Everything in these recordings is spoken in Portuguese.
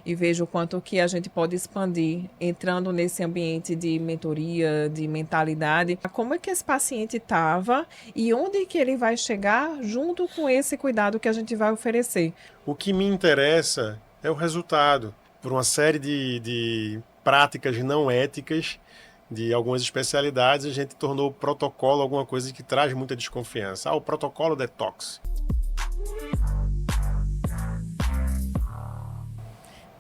e vejo o quanto que a gente pode expandir entrando nesse ambiente de mentoria, de mentalidade. Como é que esse paciente estava e onde que ele vai chegar junto com esse cuidado que a gente vai oferecer. O que me interessa é o resultado. Por uma série de práticas não éticas de algumas especialidades, a gente tornou o protocolo alguma coisa que traz muita desconfiança. O protocolo detox.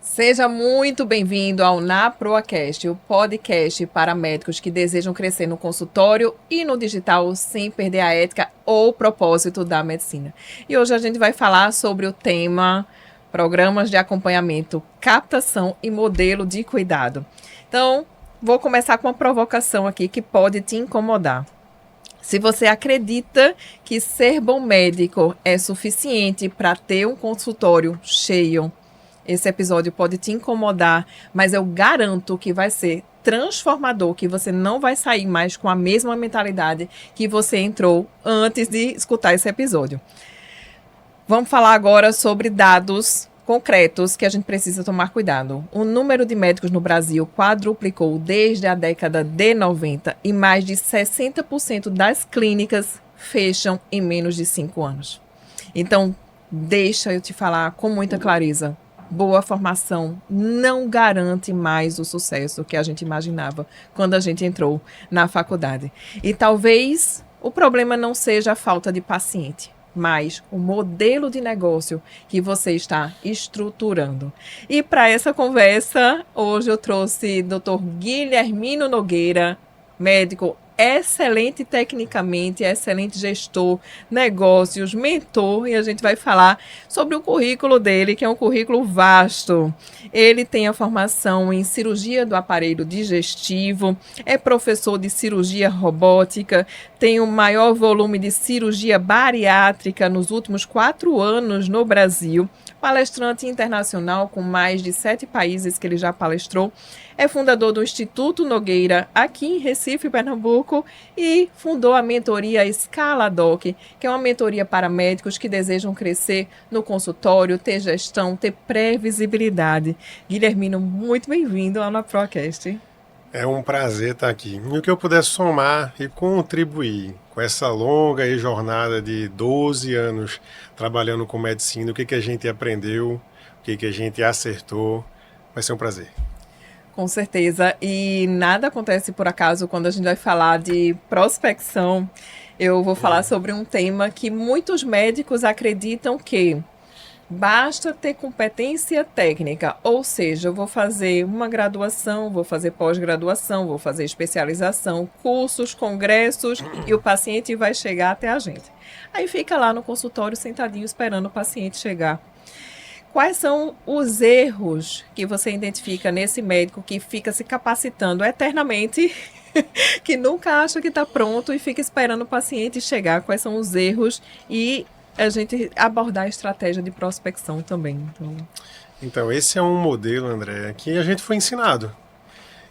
Seja muito bem-vindo ao NaProAcast, o podcast para médicos que desejam crescer no consultório e no digital sem perder a ética ou propósito da medicina. E hoje a gente vai falar sobre o tema Programas de Acompanhamento, Captação e Modelo de Cuidado. Então, vou começar com uma provocação aqui que pode te incomodar. Se você acredita que ser bom médico é suficiente para ter um consultório cheio, esse episódio pode te incomodar, mas eu garanto que vai ser transformador, que você não vai sair mais com a mesma mentalidade que você entrou antes de escutar esse episódio. Vamos falar agora sobre dados concretos que a gente precisa tomar cuidado. O número de médicos no Brasil quadruplicou desde a década de 90 e mais de 60% das clínicas fecham em menos de 5 anos. Então, deixa eu te falar com muita clareza. Boa formação não garante mais o sucesso que a gente imaginava quando a gente entrou na faculdade. E talvez o problema não seja a falta de paciente, mas o modelo de negócio que você está estruturando. E para essa conversa, hoje eu trouxe Dr. Guilhermino Nogueira, médico excelente tecnicamente, excelente gestor, negócios, mentor, e a gente vai falar sobre o currículo dele, que é um currículo vasto. Ele tem a formação em cirurgia do aparelho digestivo, é professor de cirurgia robótica, tem o maior volume de cirurgia bariátrica nos últimos 4 anos no Brasil, palestrante internacional com mais de 7 países que ele já palestrou, é fundador do Instituto Nogueira aqui em Recife, Pernambuco, e fundou a mentoria Scaladoc, que é uma mentoria para médicos que desejam crescer no consultório, ter gestão, ter previsibilidade. Guilhermino, muito bem-vindo ao NaProAcast. É um prazer estar aqui. E o que eu puder somar e contribuir com essa longa jornada de 12 anos trabalhando com medicina, o que a gente aprendeu, o que a gente acertou, vai ser um prazer. Com certeza. E nada acontece por acaso quando a gente vai falar de prospecção. Eu vou falar sobre um tema que muitos médicos acreditam que basta ter competência técnica, ou seja, eu vou fazer uma graduação, vou fazer pós-graduação, vou fazer especialização, cursos, congressos e o paciente vai chegar até a gente. Aí fica lá no consultório sentadinho esperando o paciente chegar. Quais são os erros que você identifica nesse médico que fica se capacitando eternamente, que nunca acha que está pronto e fica esperando o paciente chegar? Quais são os erros e a gente abordar a estratégia de prospecção também? Então, esse é um modelo, André, que a gente foi ensinado.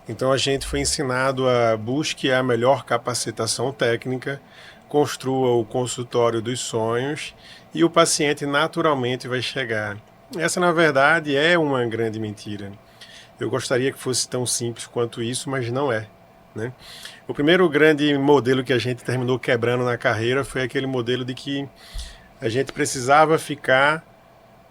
Então, a gente foi ensinado a busque a melhor capacitação técnica, construa o consultório dos sonhos e o paciente naturalmente vai chegar. Essa, na verdade, é uma grande mentira. Eu gostaria que fosse tão simples quanto isso, mas não é, né? O primeiro grande modelo que a gente terminou quebrando na carreira foi aquele modelo de que a gente precisava ficar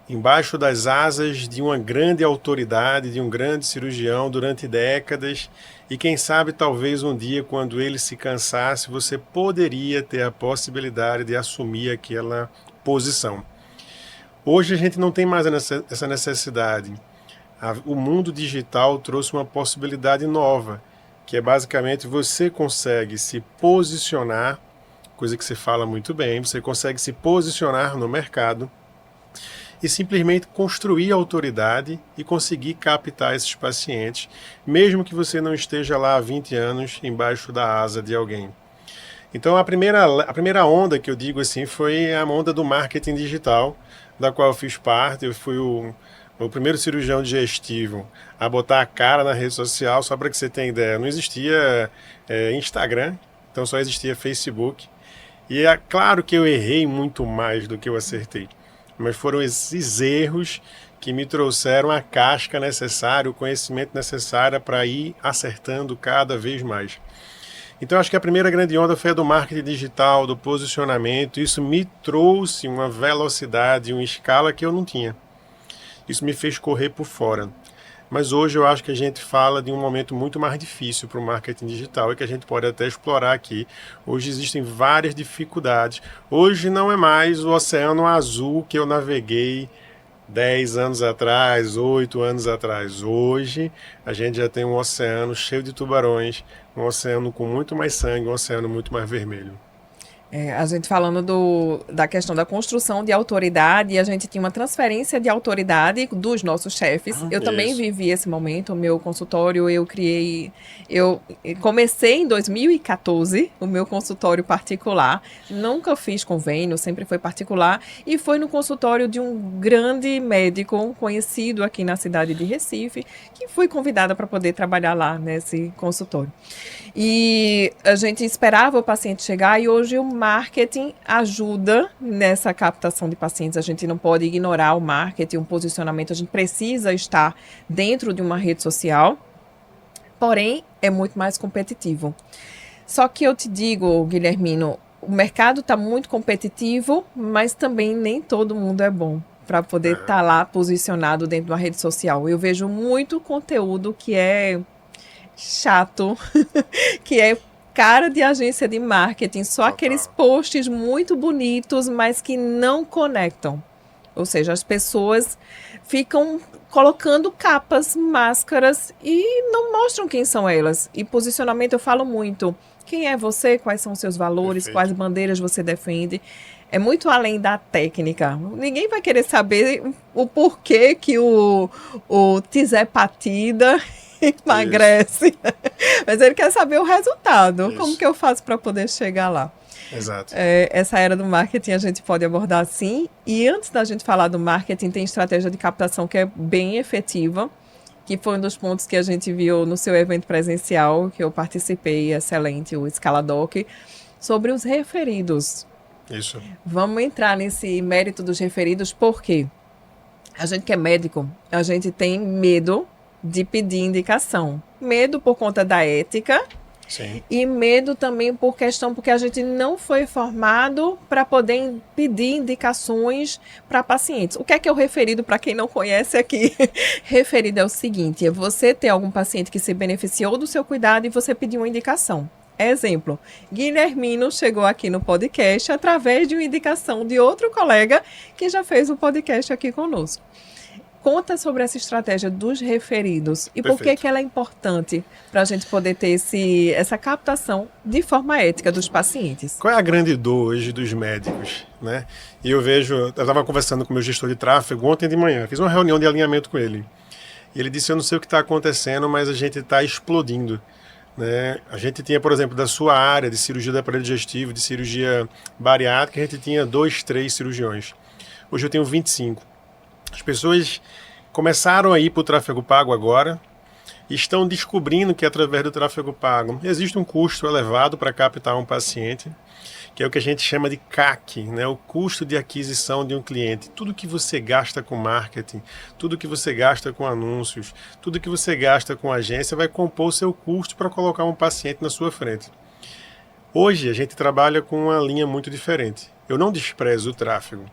embaixo das asas de uma grande autoridade, de um grande cirurgião durante décadas e quem sabe talvez um dia, quando ele se cansasse, você poderia ter a possibilidade de assumir aquela posição. Hoje a gente não tem mais essa necessidade. O mundo digital trouxe uma possibilidade nova, que é basicamente você consegue se posicionar, coisa que você fala muito bem, você consegue se posicionar no mercado e simplesmente construir autoridade e conseguir captar esses pacientes, mesmo que você não esteja lá há 20 anos embaixo da asa de alguém. Então a primeira onda que eu digo assim foi a onda do marketing digital, da qual eu fiz parte. Eu fui o primeiro cirurgião digestivo a botar a cara na rede social, só para que você tenha ideia. Não existia Instagram, então só existia Facebook. E é claro que eu errei muito mais do que eu acertei. Mas foram esses erros que me trouxeram a casca necessária, o conhecimento necessário para ir acertando cada vez mais. Então, acho que a primeira grande onda foi a do marketing digital, do posicionamento. Isso me trouxe uma velocidade, uma escala que eu não tinha. Isso me fez correr por fora. Mas hoje eu acho que a gente fala de um momento muito mais difícil para o marketing digital e que a gente pode até explorar aqui. Hoje existem várias dificuldades. Hoje não é mais o oceano azul que eu naveguei 10 anos atrás, 8 anos atrás. Hoje a gente já tem um oceano cheio de tubarões, um oceano com muito mais sangue, um oceano muito mais vermelho. A gente falando da questão da construção de autoridade, a gente tinha uma transferência de autoridade dos nossos chefes. Eu também vivi esse momento, o meu consultório eu comecei em 2014 o meu consultório particular, nunca fiz convênio, sempre foi particular, e foi no consultório de um grande médico conhecido aqui na cidade de Recife, que fui convidada para poder trabalhar lá nesse consultório. E a gente esperava o paciente chegar e hoje o marketing ajuda nessa captação de pacientes. A gente não pode ignorar o marketing, o posicionamento. A gente precisa estar dentro de uma rede social, porém é muito mais competitivo. Só que eu te digo, Guilhermino, o mercado está muito competitivo, mas também nem todo mundo é bom para poder estar lá posicionado dentro de uma rede social. Eu vejo muito conteúdo que é chato, que é cara de agência de marketing, só aqueles posts muito bonitos, mas que não conectam. Ou seja, as pessoas ficam colocando capas, máscaras e não mostram quem são elas. E posicionamento eu falo muito. Quem é você? Quais são os seus valores? Perfeito. Quais bandeiras você defende? É muito além da técnica. Ninguém vai querer saber o porquê que o Tizepatida emagrece. Mas ele quer saber o resultado. Isso. Como que eu faço para poder chegar lá? Exato. Essa era do marketing a gente pode abordar assim. E antes da gente falar do marketing, tem estratégia de captação que é bem efetiva, que foi um dos pontos que a gente viu no seu evento presencial, que eu participei, excelente, o Escaladoc, sobre os referidos. Isso. Vamos entrar nesse mérito dos referidos, porque a gente que é médico, a gente tem medo de pedir indicação. Medo por conta da ética. Sim. E medo também porque a gente não foi formado para poder pedir indicações para pacientes. O que é o referido, para quem não conhece aqui? Referido é o seguinte, é você ter algum paciente que se beneficiou do seu cuidado e você pedir uma indicação. Exemplo, Guilhermino chegou aqui no podcast através de uma indicação de outro colega que já fez um podcast aqui conosco. Conta sobre essa estratégia dos referidos e Perfeito. Por que ela é importante para a gente poder ter essa captação de forma ética dos pacientes. Qual é a grande dor hoje dos médicos, né? E eu estava conversando com o meu gestor de tráfego ontem de manhã, fiz uma reunião de alinhamento com ele. E ele disse, eu não sei o que está acontecendo, mas a gente está explodindo. Né? A gente tinha, por exemplo, da sua área de cirurgia do aparelho digestivo, de cirurgia bariátrica, a gente tinha 2, 3 cirurgiões. Hoje eu tenho 25. As pessoas começaram a ir para o tráfego pago agora e estão descobrindo que através do tráfego pago existe um custo elevado para captar um paciente, que é o que a gente chama de CAC, né? O custo de aquisição de um cliente. Tudo que você gasta com marketing, tudo que você gasta com anúncios, tudo que você gasta com agência vai compor o seu custo para colocar um paciente na sua frente. Hoje a gente trabalha com uma linha muito diferente. Eu não desprezo o tráfego,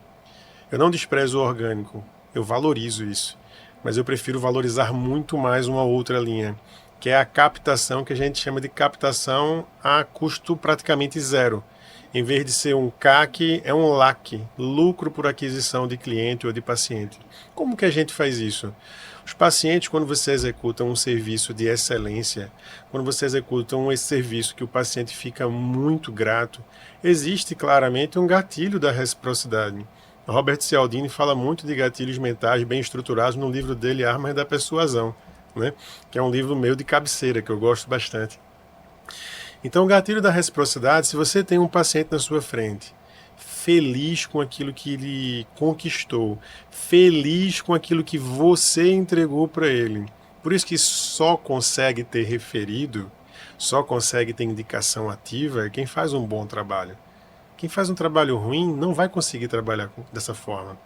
eu não desprezo o orgânico. Eu valorizo isso, mas eu prefiro valorizar muito mais uma outra linha, que é a captação, que a gente chama de captação a custo praticamente zero. Em vez de ser um CAC, é um LAC, lucro por aquisição de cliente ou de paciente. Como que a gente faz isso? Os pacientes, quando você executa um serviço de excelência, quando você executa esse serviço que o paciente fica muito grato, existe claramente um gatilho da reciprocidade. Robert Cialdini fala muito de gatilhos mentais bem estruturados no livro dele, Armas da Persuasão, né? Que é um livro meu de cabeceira, que eu gosto bastante. Então, o gatilho da reciprocidade, se você tem um paciente na sua frente, feliz com aquilo que ele conquistou, feliz com aquilo que você entregou para ele, por isso que só consegue ter referido, só consegue ter indicação ativa quem faz um bom trabalho. Quem faz um trabalho ruim não vai conseguir trabalhar dessa forma.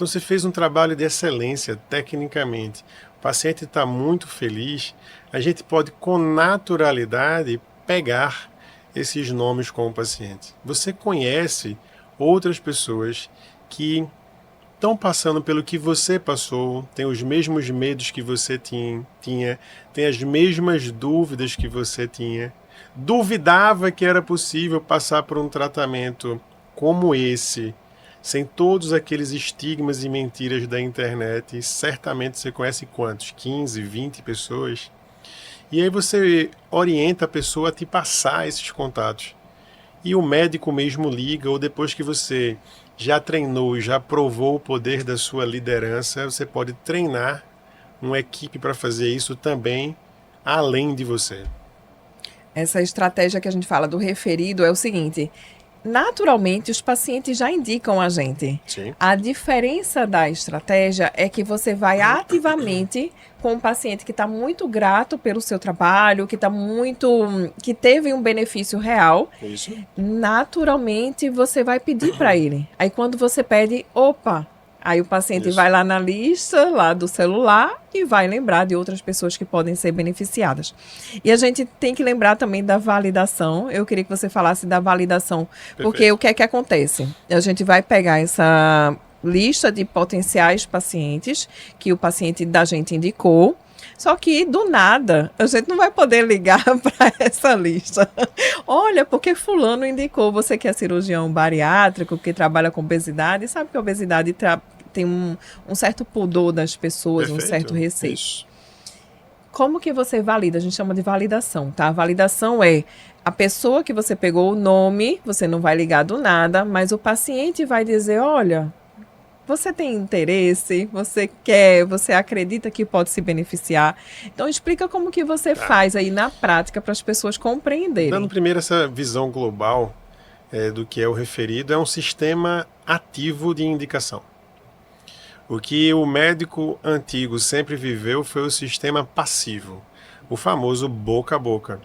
Então você fez um trabalho de excelência tecnicamente. O paciente está muito feliz. A gente pode, com naturalidade, pegar esses nomes com o paciente. Você conhece outras pessoas que estão passando pelo que você passou, têm os mesmos medos que você tinha, tem as mesmas dúvidas que você tinha, duvidava que era possível passar por um tratamento como esse, sem todos aqueles estigmas e mentiras da internet. E certamente você conhece quantos? 15, 20 pessoas? E aí você orienta a pessoa a te passar esses contatos. E o médico mesmo liga, ou depois que você já treinou e já provou o poder da sua liderança, você pode treinar uma equipe para fazer isso também, além de você. Essa estratégia que a gente fala do referido é o seguinte: naturalmente, os pacientes já indicam a gente. Sim. A diferença da estratégia é que você vai ativamente com um paciente que está muito grato pelo seu trabalho, que teve um benefício real. Isso. Naturalmente, você vai pedir para ele. Aí, quando você pede, opa, aí o paciente vai lá na lista, lá do celular, e vai lembrar de outras pessoas que podem ser beneficiadas. E a gente tem que lembrar também da validação. Eu queria que você falasse da validação, porque o que é que acontece? A gente vai pegar essa lista de potenciais pacientes que o paciente da gente indicou, só que, do nada, a gente não vai poder ligar para essa lista. Olha, porque fulano indicou, você que é cirurgião bariátrico, que trabalha com obesidade, sabe que a obesidade tem um certo pudor das pessoas, um certo receio. Isso. Como que você valida? A gente chama de validação, tá? A validação é a pessoa que você pegou o nome, você não vai ligar do nada, mas o paciente vai dizer, olha, você tem interesse, você quer, você acredita que pode se beneficiar. Então, explica como que você faz aí na prática para as pessoas compreenderem. Dando primeiro essa visão global do que é o referido, é um sistema ativo de indicação. O que o médico antigo sempre viveu foi o sistema passivo, o famoso boca a boca.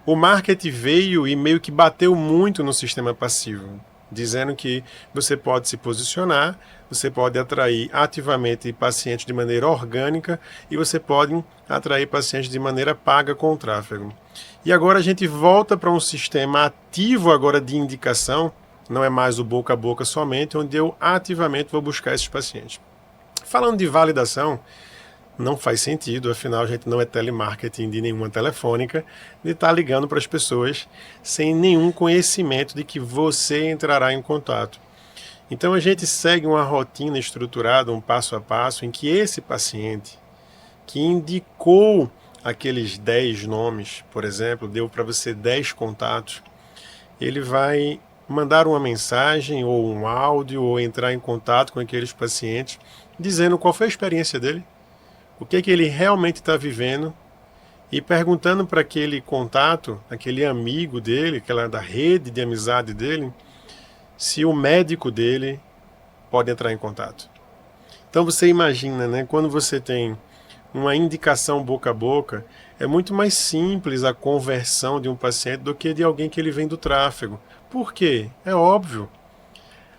O marketing veio e meio que bateu muito no sistema passivo, dizendo que você pode se posicionar, você pode atrair ativamente pacientes de maneira orgânica e você pode atrair pacientes de maneira paga com o tráfego. E agora a gente volta para um sistema ativo agora de indicação, não é mais o boca a boca somente, onde eu ativamente vou buscar esses pacientes. Falando de validação, não faz sentido, afinal a gente não é telemarketing de nenhuma telefônica, de estar ligando para as pessoas sem nenhum conhecimento de que você entrará em contato. Então a gente segue uma rotina estruturada, um passo a passo, em que esse paciente que indicou aqueles 10 nomes, por exemplo, deu para você 10 contatos, ele vai mandar uma mensagem ou um áudio ou entrar em contato com aqueles pacientes, dizendo qual foi a experiência dele, o que é que ele realmente está vivendo e perguntando para aquele contato, aquele amigo dele, aquela da rede de amizade dele, se o médico dele pode entrar em contato. Então você imagina, né, quando você tem uma indicação boca a boca, é muito mais simples a conversão de um paciente do que de alguém que ele vem do tráfego. Por quê? É óbvio.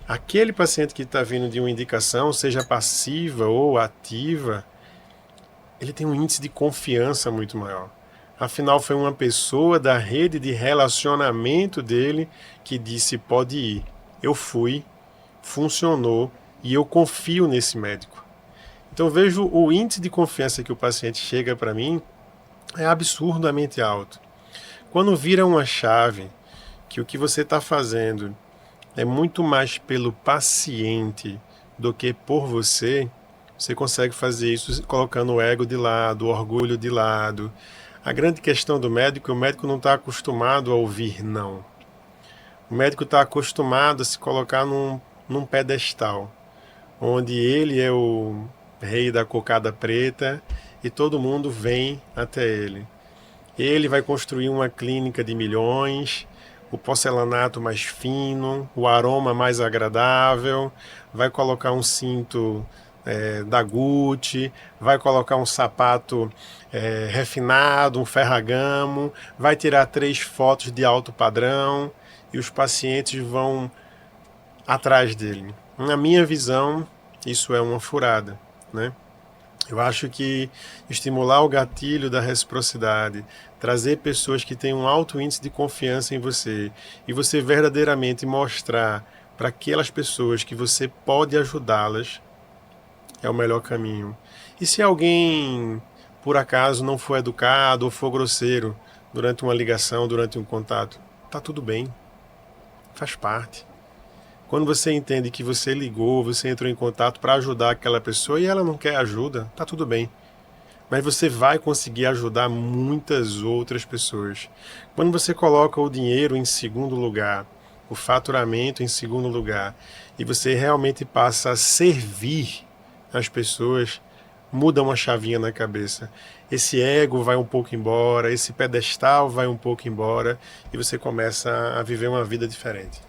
Aquele paciente que está vindo de uma indicação, seja passiva ou ativa, ele tem um índice de confiança muito maior. Afinal, foi uma pessoa da rede de relacionamento dele que disse, pode ir. Eu fui, funcionou e eu confio nesse médico. Então vejo o índice de confiança que o paciente chega para mim é absurdamente alto. Quando vira uma chave que o que você está fazendo é muito mais pelo paciente do que por você, você consegue fazer isso colocando o ego de lado, o orgulho de lado. A grande questão do médico, o médico não está acostumado a ouvir não. O médico está acostumado a se colocar num pedestal, onde ele é o rei da cocada preta e todo mundo vem até ele. Ele vai construir uma clínica de milhões, o porcelanato mais fino, o aroma mais agradável, vai colocar um cinto da Gucci, vai colocar um sapato refinado, um Ferragamo, vai tirar 3 fotos de alto padrão e os pacientes vão atrás dele. Na minha visão, isso é uma furada, né? Eu acho que estimular o gatilho da reciprocidade, trazer pessoas que têm um alto índice de confiança em você e você verdadeiramente mostrar para aquelas pessoas que você pode ajudá-las é o melhor caminho. E se alguém, por acaso, não for educado ou for grosseiro durante uma ligação, durante um contato, tá tudo bem, faz parte. Quando você entende que você ligou, você entrou em contato para ajudar aquela pessoa e ela não quer ajuda, tá tudo bem. Mas você vai conseguir ajudar muitas outras pessoas. Quando você coloca o dinheiro em segundo lugar, o faturamento em segundo lugar, e você realmente passa a servir as pessoas, muda uma chavinha na cabeça. Esse ego vai um pouco embora, esse pedestal vai um pouco embora, e você começa a viver uma vida diferente.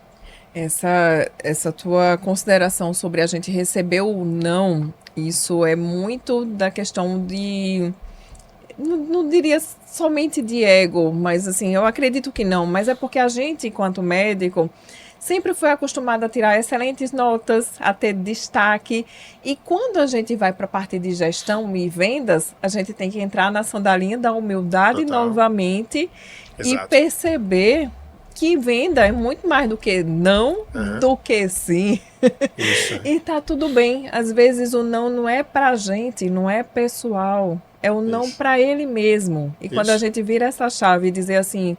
Essa tua consideração sobre a gente receber o não, isso é muito da questão de. Não diria somente de ego, mas assim, eu acredito que não. Mas é porque a gente, enquanto médico, sempre foi acostumado a tirar excelentes notas, a ter destaque. E quando a gente vai para a parte de gestão e vendas, a gente tem que entrar na sandalinha da humildade Total. novamente e Exato. perceber que venda é muito mais do que não, do que sim. Isso. E tá tudo bem. Às vezes o não é pra gente, não é pessoal. É o não Isso. pra ele mesmo. E quando a Isso. gente vira essa chave e dizer assim,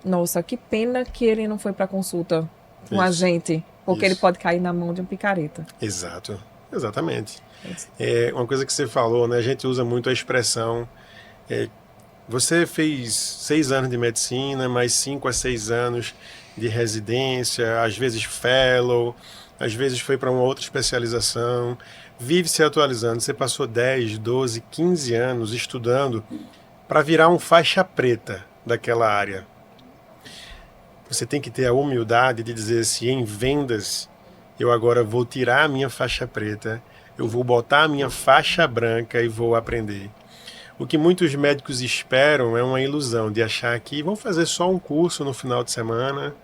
nossa, que pena que ele não foi pra consulta com a Isso. gente, porque ele Isso. pode cair na mão de um picareta. Exato. Exatamente. É uma coisa que você falou, né? A gente usa muito a expressão. Você fez 6 anos de medicina, mais 5 a 6 anos de residência, às vezes fellow, às vezes foi para uma outra especialização, vive se atualizando. Você passou 10, 12, 15 anos estudando para virar um faixa preta daquela área. Você tem que ter a humildade de dizer assim, em vendas, eu agora vou tirar a minha faixa preta, eu vou botar a minha faixa branca e vou aprender. O que muitos médicos esperam é uma ilusão de achar que vão fazer só um curso no final de semana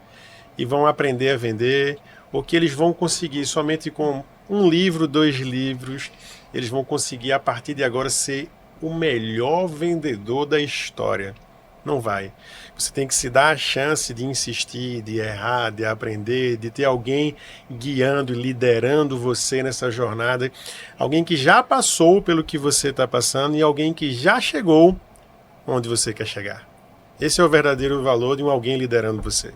e vão aprender a vender, ou que eles vão conseguir somente com um livro, 2 livros, eles vão conseguir a partir de agora ser o melhor vendedor da história. Não vai. Você tem que se dar a chance de insistir, de errar, de aprender, de ter alguém guiando e liderando você nessa jornada. Alguém que já passou pelo que você está passando e alguém que já chegou onde você quer chegar. Esse é o verdadeiro valor de um alguém liderando você.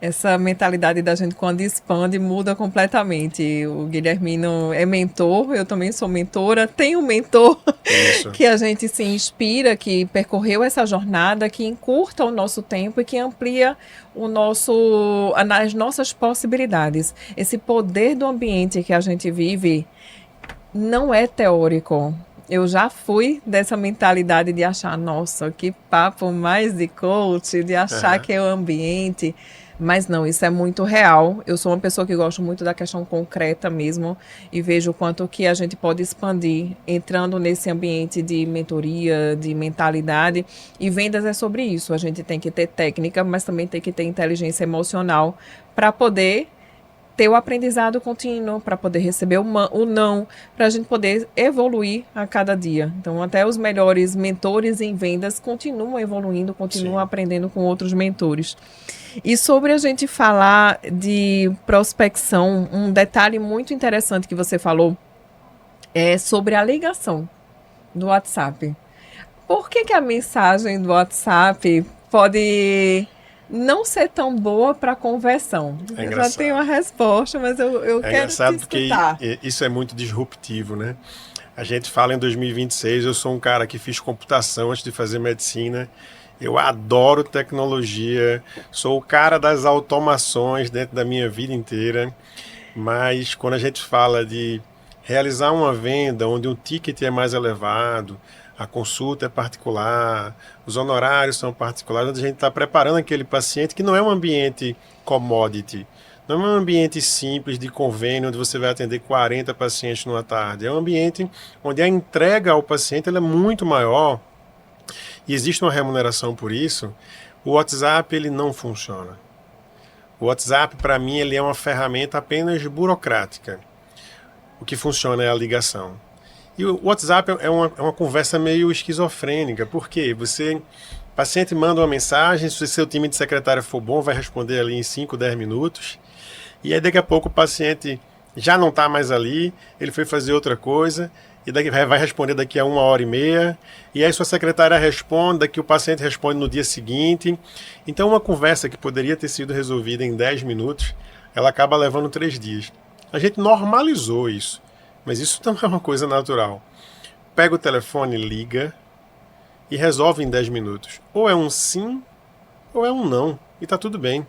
Essa mentalidade da gente, quando expande, muda completamente. O Guilhermino é mentor, eu também sou mentora. Tenho um mentor que a gente se inspira, que percorreu essa jornada, que encurta o nosso tempo e que amplia as nossas possibilidades. Esse poder do ambiente que a gente vive não é teórico. Eu já fui dessa mentalidade de achar, nossa, que papo mais de coach, de achar que é o ambiente. Mas não, isso é muito real. Eu sou uma pessoa que gosto muito da questão concreta mesmo e vejo o quanto que a gente pode expandir entrando nesse ambiente de mentoria, de mentalidade. E vendas é sobre isso. A gente tem que ter técnica, mas também tem que ter inteligência emocional para poder ter o aprendizado contínuo, para poder receber o não, para a gente poder evoluir a cada dia. Então, até os melhores mentores em vendas continuam evoluindo, continuam aprendendo com outros mentores. E sobre a gente falar de prospecção, um detalhe muito interessante que você falou é sobre a ligação do WhatsApp. Por que a mensagem do WhatsApp pode não ser tão boa para conversão? Eu já tenho uma resposta, mas eu quero te escutar. É engraçado porque isso é muito disruptivo, né? A gente fala em 2026, eu sou um cara que fiz computação antes de fazer medicina. Eu adoro tecnologia, sou o cara das automações dentro da minha vida inteira, mas quando a gente fala de realizar uma venda onde o ticket é mais elevado, a consulta é particular, os honorários são particulares, onde a gente está preparando aquele paciente que não é um ambiente commodity, não é um ambiente simples de convênio onde você vai atender 40 pacientes numa tarde, é um ambiente onde a entrega ao paciente ela é muito maior, e existe uma remuneração por isso. O WhatsApp ele não funciona. O WhatsApp, para mim, ele é uma ferramenta apenas burocrática. o que funciona é a ligação. E o WhatsApp é uma conversa meio esquizofrênica, porque o paciente manda uma mensagem, se o seu time de secretária for bom, vai responder ali em 5, 10 minutos, e aí daqui a pouco o paciente já não está mais ali, ele foi fazer outra coisa, e daqui vai responder daqui a 1h30, e aí sua secretária responde, daqui o paciente responde no dia seguinte. Então uma conversa que poderia ter sido resolvida em 10 minutos, ela acaba levando 3 dias. A gente normalizou isso, mas isso também é uma coisa natural. Pega o telefone, liga e resolve em 10 minutos. Ou é um sim, ou é um não, e está tudo bem.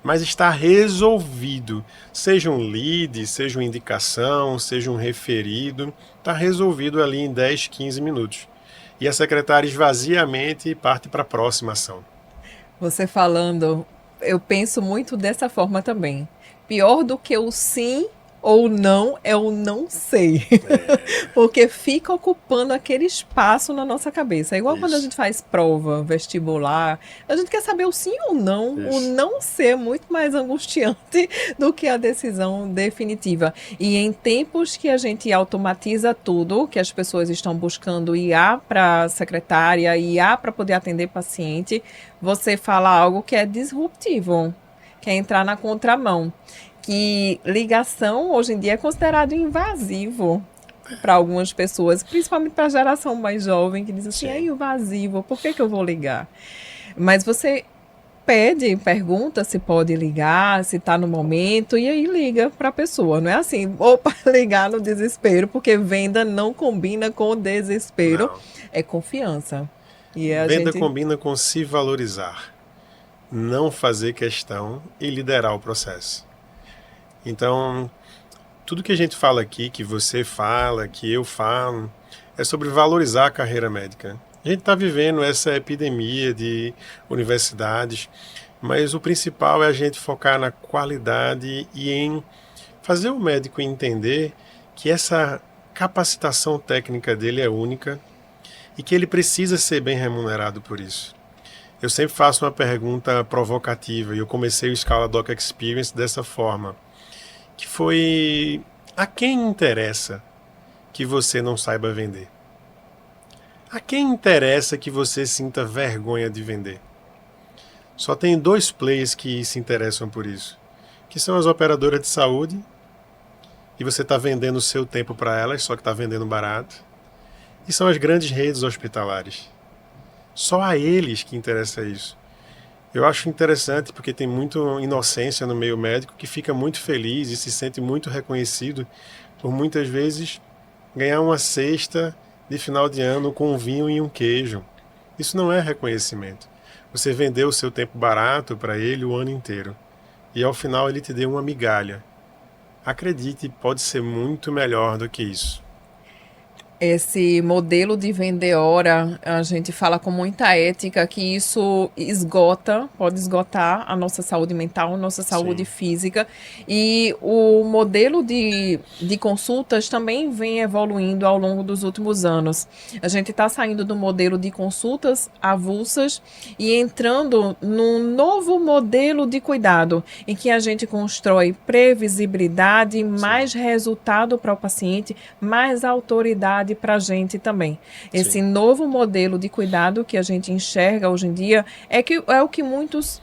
Mas está resolvido. Seja um lead, seja uma indicação, seja um referido, está resolvido ali em 10, 15 minutos. E a secretária esvazia a mente e parte para a próxima ação. Você falando, eu penso muito dessa forma também. Pior do que o sim ou não é o não sei. Porque fica ocupando aquele espaço na nossa cabeça. É igual quando a Isso. gente faz prova, vestibular. A gente quer saber o sim ou não. O Isso. não ser é muito mais angustiante do que a decisão definitiva. E em tempos que a gente automatiza tudo, que as pessoas estão buscando IA para secretária, IA para poder atender paciente, você fala algo que é disruptivo, que é entrar na contramão. Que ligação hoje em dia é considerado invasivo para algumas pessoas, principalmente para a geração mais jovem, que diz assim, é Sim. invasivo, por que eu vou ligar? Mas você pergunta se pode ligar, se está no momento, e aí liga para a pessoa. Não é assim, opa, ligar no desespero, porque venda não combina com desespero, Não. é confiança. E a Venda gente... combina com se valorizar, não fazer questão e liderar o processo. Então, tudo que a gente fala aqui, que você fala, que eu falo, é sobre valorizar a carreira médica. A gente está vivendo essa epidemia de universidades, mas o principal é a gente focar na qualidade e em fazer o médico entender que essa capacitação técnica dele é única e que ele precisa ser bem remunerado por isso. Eu sempre faço uma pergunta provocativa e eu comecei o Scala Doc Experience dessa forma, que foi: a quem interessa que você não saiba vender? A quem interessa que você sinta vergonha de vender? Só tem 2 players que se interessam por isso, que são as operadoras de saúde, e você está vendendo o seu tempo para elas, só que está vendendo barato, e são as grandes redes hospitalares. Só a eles que interessa isso. Eu acho interessante porque tem muita inocência no meio médico que fica muito feliz e se sente muito reconhecido por muitas vezes ganhar uma cesta de final de ano com um vinho e um queijo. Isso não é reconhecimento. Você vendeu o seu tempo barato para ele o ano inteiro e ao final ele te deu uma migalha. Acredite, pode ser muito melhor do que isso. Esse modelo de vender hora, a gente fala com muita ética que isso pode esgotar a nossa saúde mental, a nossa saúde Sim. física. E o modelo de consultas também vem evoluindo ao longo dos últimos anos. A gente está saindo do modelo de consultas avulsas e entrando num novo modelo de cuidado, em que a gente constrói previsibilidade, mais resultado para o paciente, mais autoridade para a gente também. Esse Sim. novo modelo de cuidado que a gente enxerga hoje em dia é o que muitos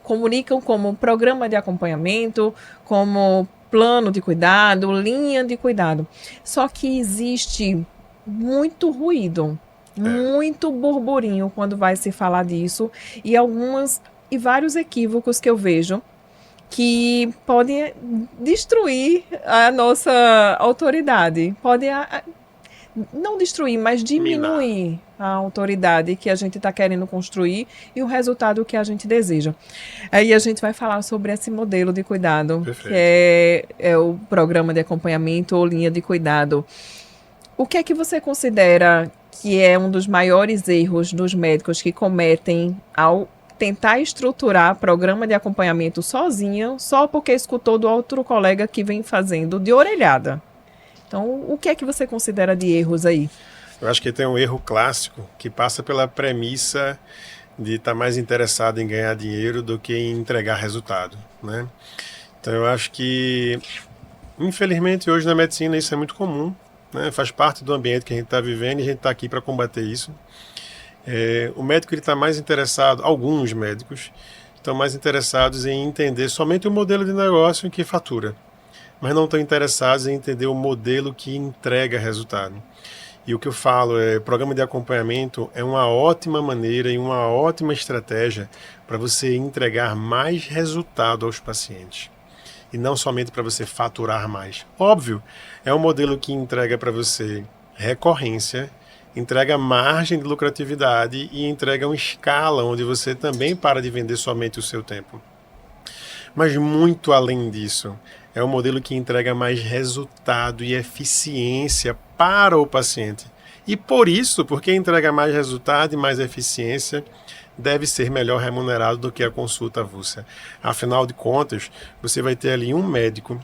comunicam como programa de acompanhamento, como plano de cuidado, linha de cuidado. Só que existe muito ruído, muito burburinho quando vai se falar disso e vários equívocos que eu vejo que podem destruir a nossa autoridade. Podem não destruir, mas diminuir a autoridade que a gente está querendo construir e o resultado que a gente deseja. Aí a gente vai falar sobre esse modelo de cuidado, Perfeito. que é o programa de acompanhamento ou linha de cuidado. O que é que você considera que é um dos maiores erros dos médicos que cometem ao tentar estruturar programa de acompanhamento sozinha, só porque escutou do outro colega que vem fazendo de orelhada? Então, o que é que você considera de erros aí? Eu acho que tem um erro clássico que passa pela premissa de estar mais interessado em ganhar dinheiro do que em entregar resultado, né? Então eu acho que Infelizmente, hoje na medicina isso é muito comum, né? Faz parte do ambiente que a gente está vivendo e a gente está aqui para combater isso. O médico está mais interessado, alguns médicos estão mais interessados em entender somente o modelo de negócio que fatura, mas não estão interessados em entender o modelo que entrega resultado. E o que eu falo programa de acompanhamento é uma ótima maneira e uma ótima estratégia para você entregar mais resultado aos pacientes. E não somente para você faturar mais. Óbvio, é um modelo que entrega para você recorrência, entrega margem de lucratividade e entrega uma escala onde você também para de vender somente o seu tempo. Mas muito além disso, é um modelo que entrega mais resultado e eficiência para o paciente. E por isso, porque entrega mais resultado e mais eficiência, deve ser melhor remunerado do que a consulta avulsa. Afinal de contas, você vai ter ali um médico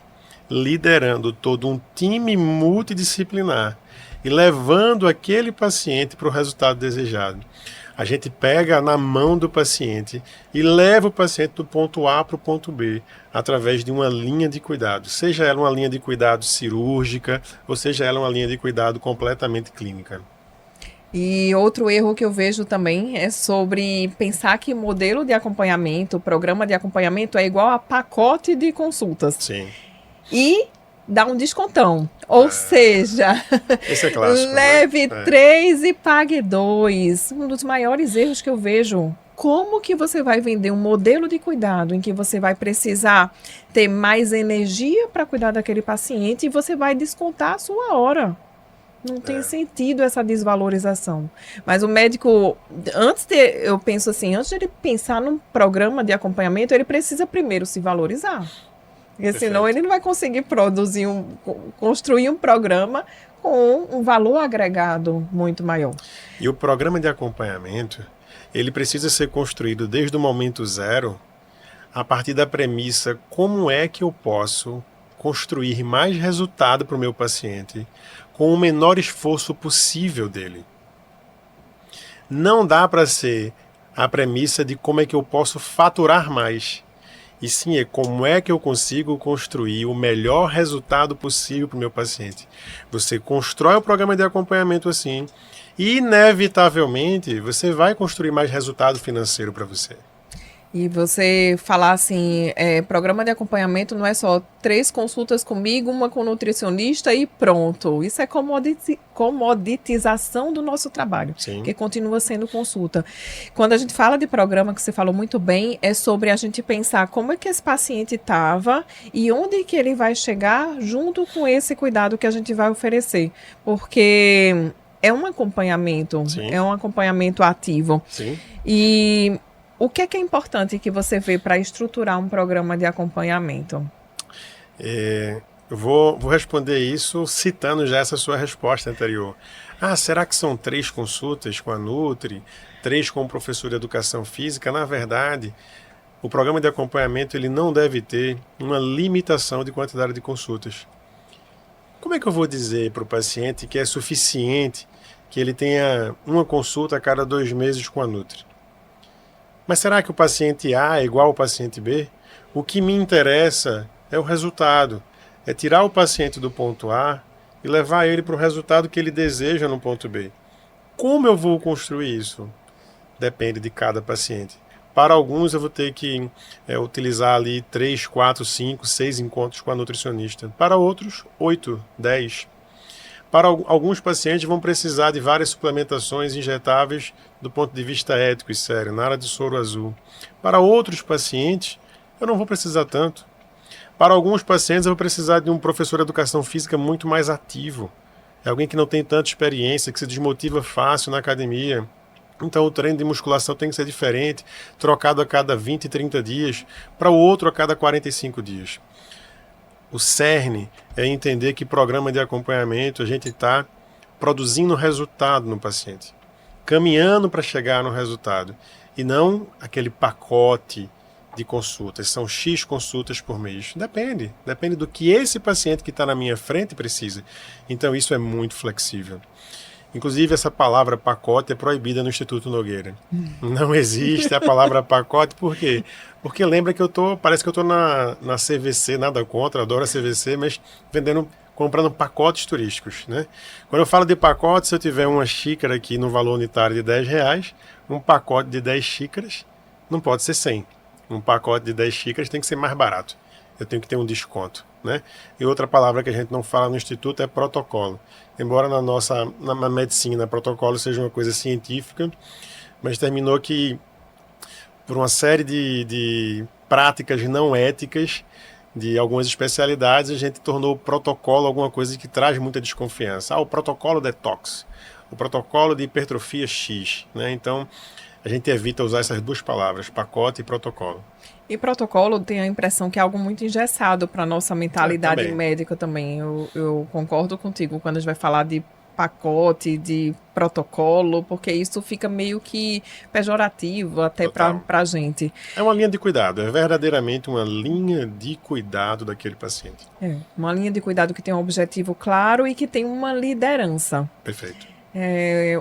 liderando todo um time multidisciplinar e levando aquele paciente para o resultado desejado. A gente pega na mão do paciente e leva o paciente do ponto A para o ponto B através de uma linha de cuidado, seja ela uma linha de cuidado cirúrgica ou seja ela uma linha de cuidado completamente clínica. E outro erro que eu vejo também é sobre pensar que modelo de acompanhamento, programa de acompanhamento é igual a pacote de consultas. Sim. E dá um descontão. Ou seja, esse é clássico, leve né? 3 e pague 2. Um dos maiores erros que eu vejo. Como que você vai vender um modelo de cuidado em que você vai precisar ter mais energia para cuidar daquele paciente e você vai descontar a sua hora? Não tem sentido essa desvalorização. Mas o médico, eu penso assim, antes de ele pensar num programa de acompanhamento, ele precisa primeiro se valorizar. Porque senão ele não vai conseguir construir um programa com um valor agregado muito maior. E o programa de acompanhamento, ele precisa ser construído desde o momento zero, a partir da premissa, como é que eu posso construir mais resultado para o meu paciente com o menor esforço possível dele. Não dá para ser a premissa de como é que eu posso faturar mais. E sim, é como é que eu consigo construir o melhor resultado possível para o meu paciente. Você constrói o programa de acompanhamento assim, e inevitavelmente você vai construir mais resultado financeiro para você. E você falar assim, programa de acompanhamento não é só 3 consultas comigo, uma com nutricionista e pronto. Isso é comoditização do nosso trabalho, Sim. que continua sendo consulta. Quando a gente fala de programa, que você falou muito bem, é sobre a gente pensar como é que esse paciente estava e onde que ele vai chegar junto com esse cuidado que a gente vai oferecer. Porque é um acompanhamento, Sim. é um acompanhamento ativo. Sim. E o que é importante que você vê para estruturar um programa de acompanhamento? Eu vou responder isso citando já essa sua resposta anterior. Será que são 3 consultas com a Nutri, 3 com o professor de educação física? Na verdade, o programa de acompanhamento ele não deve ter uma limitação de quantidade de consultas. Como é que eu vou dizer para o paciente que é suficiente que ele tenha uma consulta a cada 2 meses com a Nutri? Mas será que o paciente A é igual ao paciente B? O que me interessa é o resultado. É tirar o paciente do ponto A e levar ele para o resultado que ele deseja no ponto B. Como eu vou construir isso? Depende de cada paciente. Para alguns eu vou ter que utilizar ali 3, 4, 5, 6 encontros com a nutricionista. Para outros, 8, 10. Para alguns pacientes vão precisar de várias suplementações injetáveis do ponto de vista ético e sério, na área de soro azul. Para outros pacientes, eu não vou precisar tanto. Para alguns pacientes, eu vou precisar de um professor de educação física muito mais ativo. É alguém que não tem tanta experiência, que se desmotiva fácil na academia. Então o treino de musculação tem que ser diferente, trocado a cada 20, 30 dias, para o outro a cada 45 dias. O cerne é entender que programa de acompanhamento a gente está produzindo resultado no paciente, caminhando para chegar no resultado, e não aquele pacote de consultas. São X consultas por mês. Depende do que esse paciente que está na minha frente precisa. Então isso é muito flexível. Inclusive, essa palavra pacote é proibida no Instituto Nogueira. Não existe a palavra pacote, por quê? Porque lembra que parece que eu estou na CVC, nada contra, adoro a CVC, mas comprando pacotes turísticos, né? Quando eu falo de pacote, se eu tiver uma xícara aqui no valor unitário de R$ 10, um pacote de 10 xícaras não pode ser 100. Um pacote de 10 xícaras tem que ser mais barato. Eu tenho que ter um desconto, né? E outra palavra que a gente não fala no Instituto é protocolo. Embora na medicina, protocolo seja uma coisa científica, mas terminou que, por uma série de práticas não éticas de algumas especialidades, a gente tornou o protocolo alguma coisa que traz muita desconfiança. O protocolo detox, o protocolo de hipertrofia X, né? Então, a gente evita usar essas duas palavras, pacote e protocolo. E protocolo tem a impressão que é algo muito engessado para a nossa mentalidade médica também. Eu concordo contigo quando a gente vai falar de pacote, de protocolo, porque isso fica meio que pejorativo até para a gente. É uma linha de cuidado, é verdadeiramente uma linha de cuidado daquele paciente. É, uma linha de cuidado que tem um objetivo claro e que tem uma liderança. Perfeito.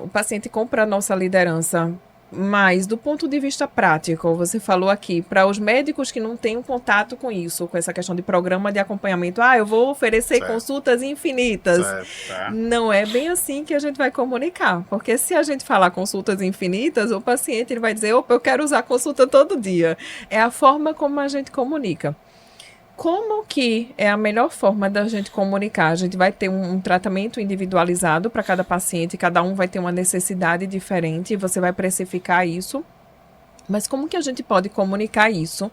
O paciente compra a nossa liderança. Mas, do ponto de vista prático, você falou aqui, para os médicos que não têm um contato com isso, com essa questão de programa de acompanhamento, eu vou oferecer consultas infinitas. Não é bem assim que a gente vai comunicar, porque se a gente falar consultas infinitas, o paciente ele vai dizer, opa, eu quero usar consulta todo dia. É a forma como a gente comunica. Como que é a melhor forma da gente comunicar? A gente vai ter um tratamento individualizado para cada paciente, cada um vai ter uma necessidade diferente e você vai precificar isso. Mas como que a gente pode comunicar isso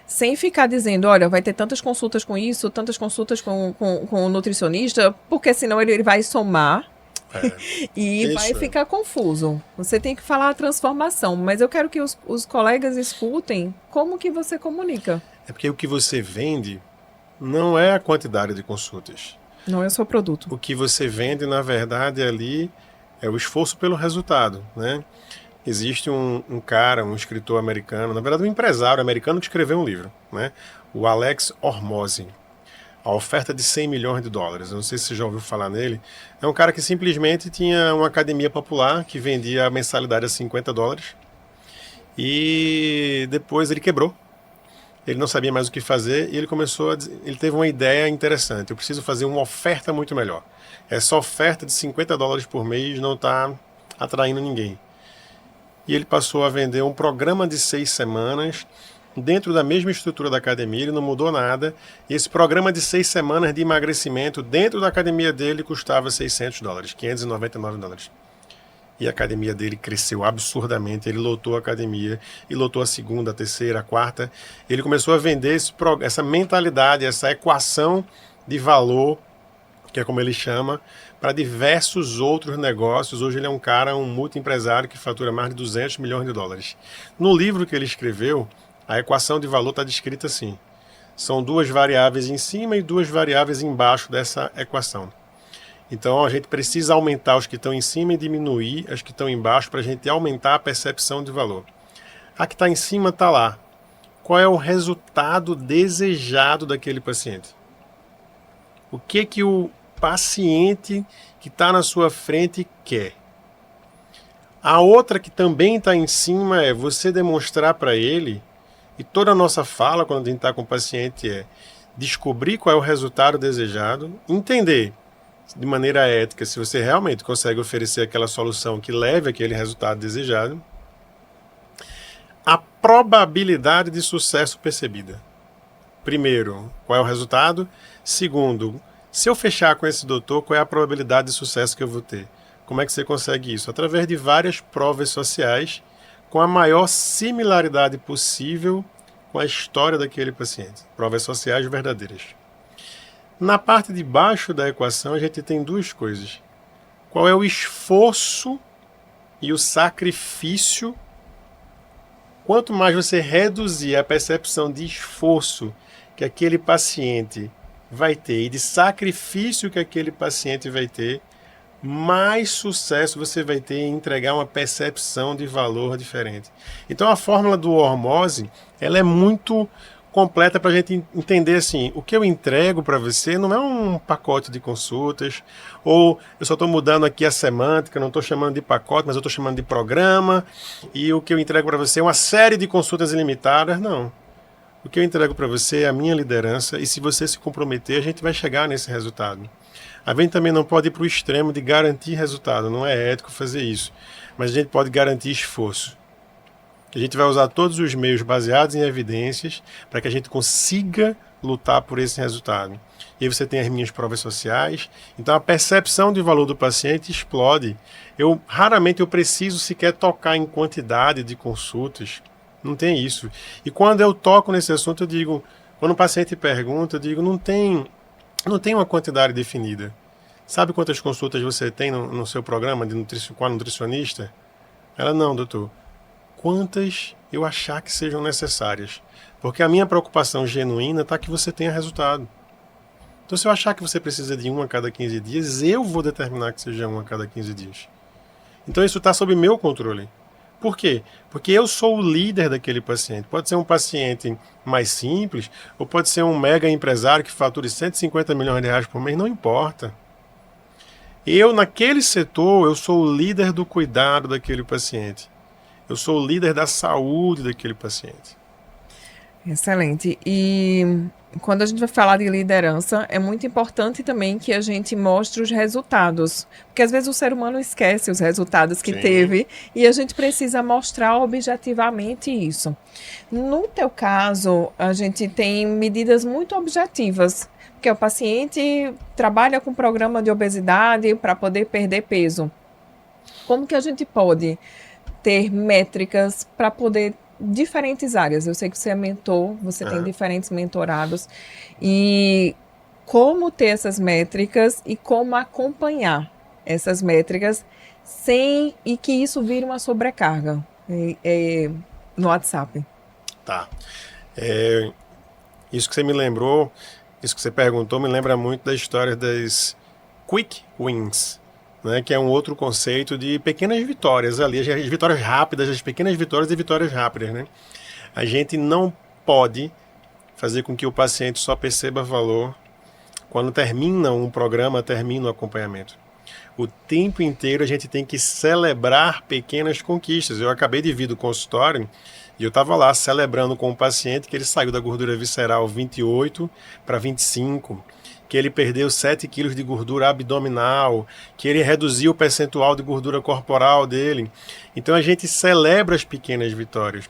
sem ficar dizendo, olha, vai ter tantas consultas com isso, tantas consultas com o nutricionista, porque senão ele vai somar e vai ficar confuso. Você tem que falar a transformação, mas eu quero que os colegas escutem como que você comunica. É porque o que você vende não é a quantidade de consultas. Não é o seu produto. O que você vende, na verdade, ali é o esforço pelo resultado, né? Existe um cara, um escritor americano, na verdade um empresário americano que escreveu um livro, né? O Alex Hormozi. A oferta de $100 milhões. Eu não sei se você já ouviu falar nele. É um cara que simplesmente tinha uma academia popular que vendia a mensalidade a $50 e depois ele quebrou. Ele não sabia mais o que fazer e ele teve uma ideia interessante. Eu preciso fazer uma oferta muito melhor. Essa oferta de $50 por mês não está atraindo ninguém. E ele passou a vender um programa de 6 semanas dentro da mesma estrutura da academia, ele não mudou nada. E esse programa de 6 semanas de emagrecimento dentro da academia dele custava $600, $599. E a academia dele cresceu absurdamente, ele lotou a academia, e lotou a segunda, a terceira, a quarta. Ele começou a vender essa mentalidade, essa equação de valor, que é como ele chama, para diversos outros negócios. Hoje ele é um multiempresário que fatura mais de $200 milhões. No livro que ele escreveu, a equação de valor está descrita assim. São 2 variáveis em cima e 2 variáveis embaixo dessa equação. Então a gente precisa aumentar os que estão em cima e diminuir as que estão embaixo para a gente aumentar a percepção de valor. A que está em cima está lá. Qual é o resultado desejado daquele paciente? O que o paciente que está na sua frente quer? A outra que também está em cima é você demonstrar para ele, e toda a nossa fala quando a gente está com o paciente é descobrir qual é o resultado desejado, entender de maneira ética se você realmente consegue oferecer aquela solução que leve aquele resultado desejado, a probabilidade de sucesso percebida. Primeiro, qual é o resultado? Segundo, se eu fechar com esse doutor, qual é a probabilidade de sucesso que eu vou ter? Como é que você consegue isso? Através de várias provas sociais com a maior similaridade possível com a história daquele paciente. Provas sociais verdadeiras. Na parte de baixo da equação, a gente tem 2 coisas. Qual é o esforço e o sacrifício? Quanto mais você reduzir a percepção de esforço que aquele paciente vai ter e de sacrifício que aquele paciente vai ter, mais sucesso você vai ter em entregar uma percepção de valor diferente. Então a fórmula do Hormozi, ela é muito completa para a gente entender assim, o que eu entrego para você não é um pacote de consultas, ou eu só estou mudando aqui a semântica, não estou chamando de pacote, mas eu estou chamando de programa, e o que eu entrego para você é uma série de consultas ilimitadas, não. O que eu entrego para você é a minha liderança, e se você se comprometer, a gente vai chegar nesse resultado. A gente também não pode ir para o extremo de garantir resultado, não é ético fazer isso, mas a gente pode garantir esforço. A gente vai usar todos os meios baseados em evidências para que a gente consiga lutar por esse resultado. E aí você tem as minhas provas sociais. Então a percepção de valor do paciente explode. Raramente eu preciso sequer tocar em quantidade de consultas. Não tem isso. E quando eu toco nesse assunto, eu digo, quando o paciente pergunta, eu digo, não tem uma quantidade definida. Sabe quantas consultas você tem no seu programa com a nutricionista? Ela, não, doutor. Quantas eu achar que sejam necessárias. Porque a minha preocupação genuína está que você tenha resultado. Então, se eu achar que você precisa de 1 a cada 15 dias, eu vou determinar que seja 1 a cada 15 dias. Então, isso está sob meu controle. Por quê? Porque eu sou o líder daquele paciente. Pode ser um paciente mais simples, ou pode ser um mega empresário que fature 150 milhões de reais por mês, não importa. Eu, naquele setor, eu sou o líder do cuidado daquele paciente. Eu sou o líder da saúde daquele paciente. Excelente. E quando a gente vai falar de liderança, é muito importante também que a gente mostre os resultados. Porque às vezes o ser humano esquece os resultados que teve e a gente precisa mostrar objetivamente isso. No teu caso, a gente tem medidas muito objetivas. Porque o paciente trabalha com programa de obesidade para poder perder peso. Como que a gente pode ter métricas para poder diferentes áreas? Eu sei que você é mentor, você tem diferentes mentorados. E como ter essas métricas e como acompanhar essas métricas sem e que isso vire uma sobrecarga no WhatsApp. Tá. Isso que você me lembrou, isso que você perguntou, me lembra muito da história das quick wins. Né, que é um outro conceito de pequenas vitórias ali, as vitórias rápidas, as pequenas vitórias e vitórias rápidas. Né? A gente não pode fazer com que o paciente só perceba valor quando termina um programa, termina o acompanhamento. O tempo inteiro a gente tem que celebrar pequenas conquistas. Eu acabei de vir do consultório e eu estava lá celebrando com o paciente que ele saiu da gordura visceral 28 para 25, que ele perdeu 7 quilos de gordura abdominal, que ele reduziu o percentual de gordura corporal dele. Então a gente celebra as pequenas vitórias.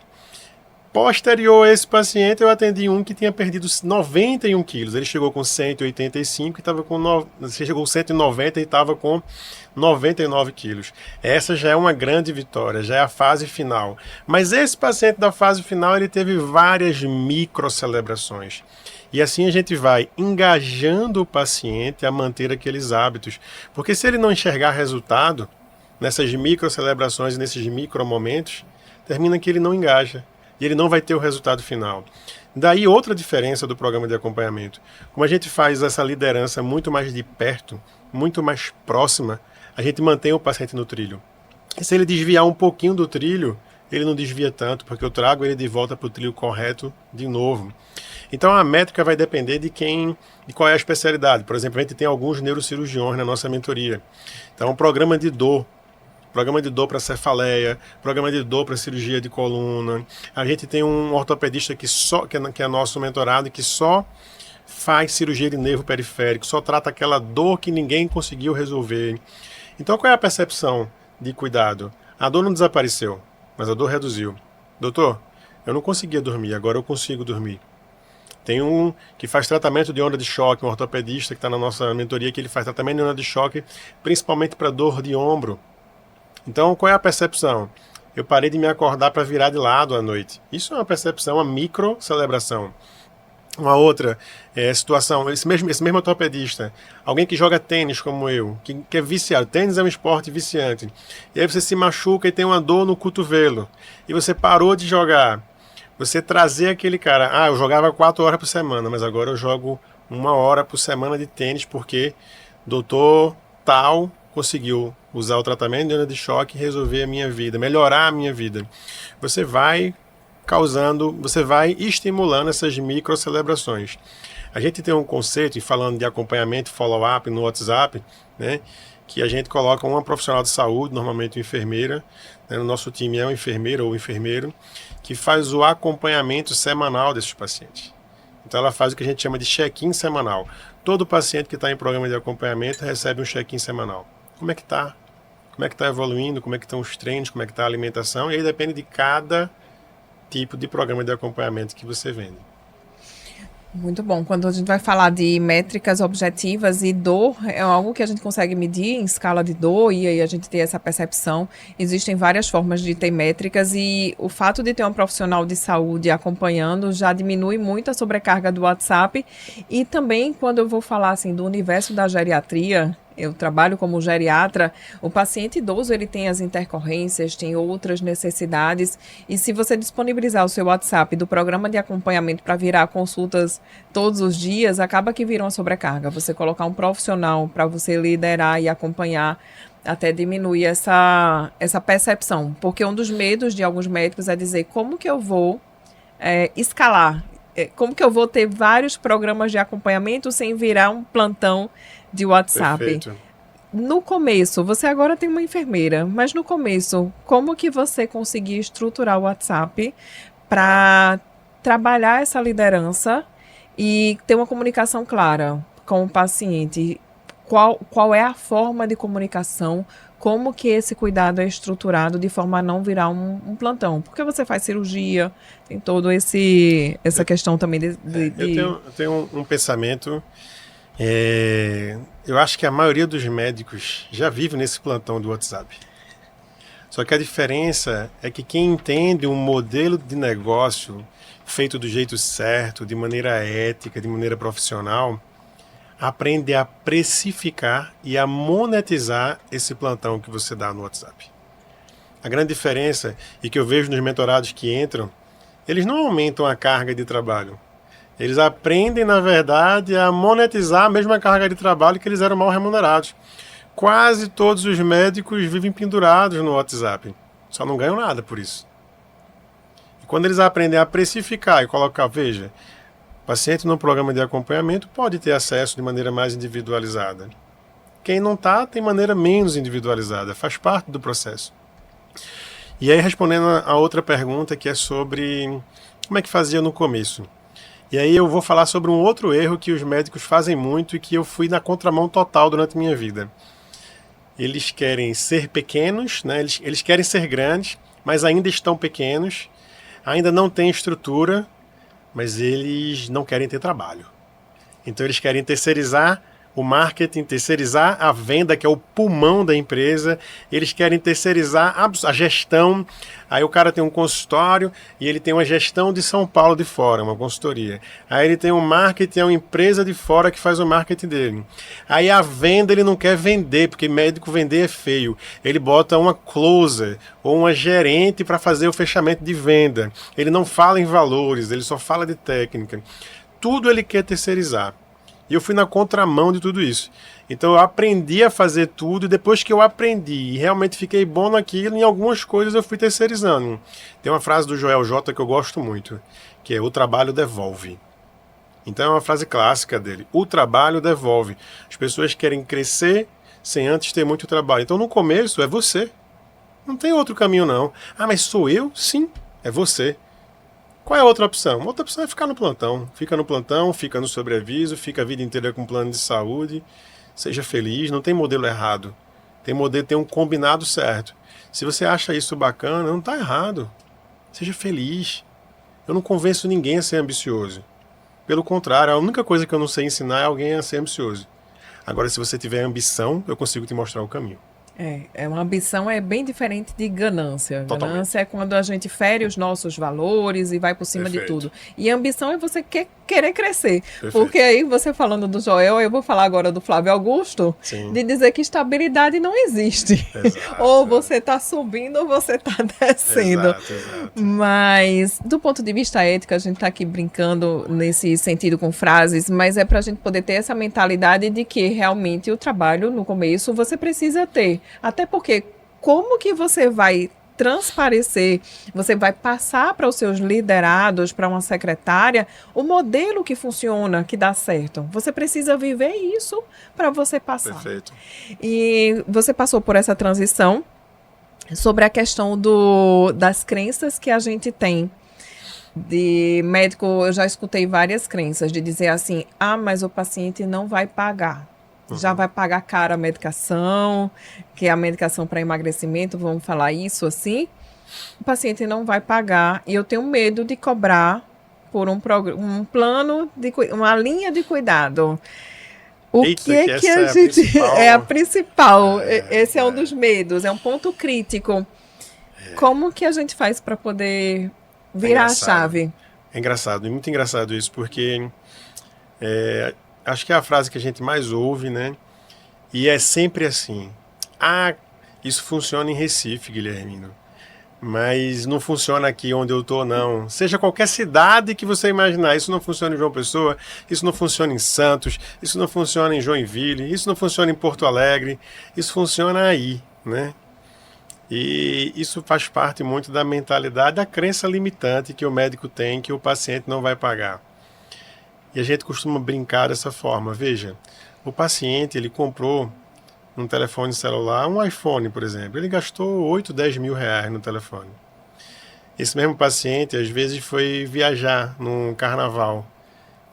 Posterior a esse paciente, eu atendi um que tinha perdido 91 quilos. Ele chegou com 185 e estava com chegou com 190 e estava com 99 quilos. Essa já é uma grande vitória, já é a fase final. Mas esse paciente da fase final, ele teve várias micro celebrações. E assim a gente vai engajando o paciente a manter aqueles hábitos. Porque se ele não enxergar resultado nessas micro celebrações, nesses micro momentos, termina que ele não engaja. E ele não vai ter o resultado final. Daí outra diferença do programa de acompanhamento. Como a gente faz essa liderança muito mais de perto, muito mais próxima, a gente mantém o paciente no trilho. E se ele desviar um pouquinho do trilho, ele não desvia tanto, porque eu trago ele de volta para o trilho correto de novo. Então a métrica vai depender de qual é a especialidade. Por exemplo, a gente tem alguns neurocirurgiões na nossa mentoria. Então, um programa de dor para cefaleia, programa de dor para cirurgia de coluna. A gente tem um ortopedista que é nosso mentorado, que só faz cirurgia de nervo periférico, só trata aquela dor que ninguém conseguiu resolver. Então, qual é a percepção de cuidado? A dor não desapareceu, mas a dor reduziu. Doutor, eu não conseguia dormir, agora eu consigo dormir. Tem um que faz tratamento de onda de choque, um ortopedista que está na nossa mentoria, que ele faz tratamento de onda de choque, principalmente para dor de ombro. Então, qual é a percepção? Eu parei de me acordar para virar de lado à noite. Isso é uma percepção, uma micro celebração. Uma outra situação, esse mesmo ortopedista, alguém que joga tênis como eu, que é viciado. Tênis é um esporte viciante. E aí você se machuca e tem uma dor no cotovelo. E você parou de jogar. Você trazer aquele cara, eu jogava 4 horas por semana, mas agora eu jogo 1 hora por semana de tênis porque doutor tal conseguiu usar o tratamento de onda de choque e resolver a minha vida, melhorar a minha vida. Você vai você vai estimulando essas microcelebrações. A gente tem um conceito, falando de acompanhamento, follow-up no WhatsApp, né, que a gente coloca uma profissional de saúde, normalmente uma enfermeira, né, no nosso time é um enfermeiro ou enfermeiro, que faz o acompanhamento semanal desses pacientes. Então ela faz o que a gente chama de check-in semanal. Todo paciente que está em programa de acompanhamento recebe um check-in semanal. Como é que está? Como é que está evoluindo? Como é que estão os treinos? Como é que está a alimentação? E aí depende de cada tipo de programa de acompanhamento que você vende. Muito bom. Quando a gente vai falar de métricas objetivas e dor, é algo que a gente consegue medir em escala de dor e aí a gente tem essa percepção. Existem várias formas de ter métricas e o fato de ter um profissional de saúde acompanhando já diminui muito a sobrecarga do WhatsApp. E também, quando eu vou falar assim do universo da geriatria, eu trabalho como geriatra, o paciente idoso ele tem as intercorrências, tem outras necessidades e se você disponibilizar o seu WhatsApp do programa de acompanhamento para virar consultas todos os dias, acaba que vira uma sobrecarga. Você colocar um profissional para você liderar e acompanhar até diminuir essa percepção, porque um dos medos de alguns médicos é dizer como que eu vou escalar, como que eu vou ter vários programas de acompanhamento sem virar um plantão de WhatsApp. Perfeito. No começo, você agora tem uma enfermeira, mas no começo, como que você conseguia estruturar o WhatsApp para trabalhar essa liderança e ter uma comunicação clara com o paciente? Qual é a forma de comunicação? Como que esse cuidado é estruturado de forma a não virar um plantão? Porque você faz cirurgia, tem todo essa questão também de... Eu tenho um pensamento... eu acho que a maioria dos médicos já vive nesse plantão do WhatsApp. Só que a diferença é que quem entende um modelo de negócio feito do jeito certo, de maneira ética, de maneira profissional, aprende a precificar e a monetizar esse plantão que você dá no WhatsApp. A grande diferença, e que eu vejo nos mentorados que entram, eles não aumentam a carga de trabalho. Eles aprendem, na verdade, a monetizar a mesma carga de trabalho que eles eram mal remunerados. Quase todos os médicos vivem pendurados no WhatsApp. Só não ganham nada por isso. E quando eles aprendem a precificar e colocar, veja, o paciente no programa de acompanhamento pode ter acesso de maneira mais individualizada. Quem não está, tem maneira menos individualizada. Faz parte do processo. E aí, respondendo a outra pergunta, que é sobre como é que fazia no começo. E aí eu vou falar sobre um outro erro que os médicos fazem muito e que eu fui na contramão total durante a minha vida. Eles querem ser pequenos, né? Eles querem ser grandes, mas ainda estão pequenos, ainda não têm estrutura, mas eles não querem ter trabalho. Então eles querem terceirizar o marketing, terceirizar a venda, que é o pulmão da empresa, eles querem terceirizar a gestão. Aí o cara tem um consultório e ele tem uma gestão de São Paulo de fora, uma consultoria. Aí ele tem um marketing, é uma empresa de fora que faz o marketing dele. Aí a venda ele não quer vender, porque médico vender é feio. Ele bota uma closer ou uma gerente para fazer o fechamento de venda. Ele não fala em valores, ele só fala de técnica. Tudo ele quer terceirizar. E eu fui na contramão de tudo isso. Então eu aprendi a fazer tudo e depois que eu aprendi e realmente fiquei bom naquilo, em algumas coisas eu fui terceirizando. Tem uma frase do Joel J que eu gosto muito, que é: o trabalho devolve. Então é uma frase clássica dele. O trabalho devolve. As pessoas querem crescer sem antes ter muito trabalho. Então no começo é você. Não tem outro caminho não. Ah, mas sou eu? Sim, é você. Qual é a outra opção? Uma outra opção é ficar no plantão. Fica no plantão, fica no sobreaviso, fica a vida inteira com plano de saúde. Seja feliz, não tem modelo errado. Tem um combinado certo. Se você acha isso bacana, não está errado. Seja feliz. Eu não convenço ninguém a ser ambicioso. Pelo contrário, a única coisa que eu não sei ensinar é alguém a ser ambicioso. Agora, se você tiver ambição, eu consigo te mostrar o caminho. Uma ambição é bem diferente de ganância. Totalmente. Ganância é quando a gente fere os nossos valores e vai por cima Perfeito. de tudo. E a ambição é você querer crescer. Perfeito. Porque aí, você falando do Joel, eu vou falar agora do Flávio Augusto, Sim. de dizer que estabilidade não existe. Exato, ou você está subindo ou você está descendo. Exato. Mas, do ponto de vista ético, a gente está aqui brincando nesse sentido com frases, mas é para a gente poder ter essa mentalidade de que realmente o trabalho, no começo, você precisa ter. Até porque, como que você vai transparecer, você vai passar para os seus liderados, para uma secretária, o modelo que funciona, que dá certo. Você precisa viver isso para você passar. Perfeito. E você passou por essa transição sobre a questão das crenças que a gente tem. De médico, eu já escutei várias crenças de dizer assim, mas o paciente não vai pagar. Já vai pagar cara a medicação, que é a medicação para emagrecimento, vamos falar isso assim. O paciente não vai pagar e eu tenho medo de cobrar por um plano, uma linha de cuidado. Eita, que a gente... É a principal. Esse é um dos medos, é um ponto crítico. Como que a gente faz para poder virar a chave? É engraçado, e muito engraçado isso, porque acho que é a frase que a gente mais ouve, né? E é sempre assim. Isso funciona em Recife, Guilhermino, mas não funciona aqui onde eu tô, não. Seja qualquer cidade que você imaginar, isso não funciona em João Pessoa, isso não funciona em Santos, isso não funciona em Joinville, isso não funciona em Porto Alegre, isso funciona aí, né? E isso faz parte muito da mentalidade, da crença limitante que o médico tem, que o paciente não vai pagar. E a gente costuma brincar dessa forma. Veja, o paciente, ele comprou um telefone celular, um iPhone, por exemplo. Ele gastou 8, 10 mil reais no telefone. Esse mesmo paciente, às vezes, foi viajar num carnaval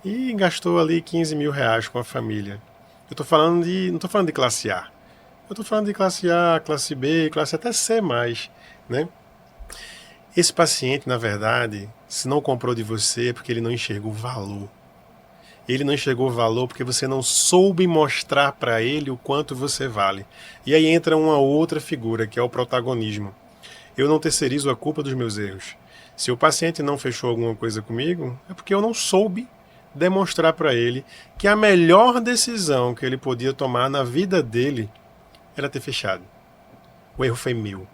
e gastou ali 15 mil reais com a família. Não estou falando de classe A. Eu estou falando de classe A, classe B, classe até C+, né? Esse paciente, na verdade, se não comprou de você é porque ele não enxergou valor. Ele não enxergou valor porque você não soube mostrar para ele o quanto você vale. E aí entra uma outra figura, que é o protagonismo. Eu não terceirizo a culpa dos meus erros. Se o paciente não fechou alguma coisa comigo, é porque eu não soube demonstrar para ele que a melhor decisão que ele podia tomar na vida dele era ter fechado. O erro foi meu.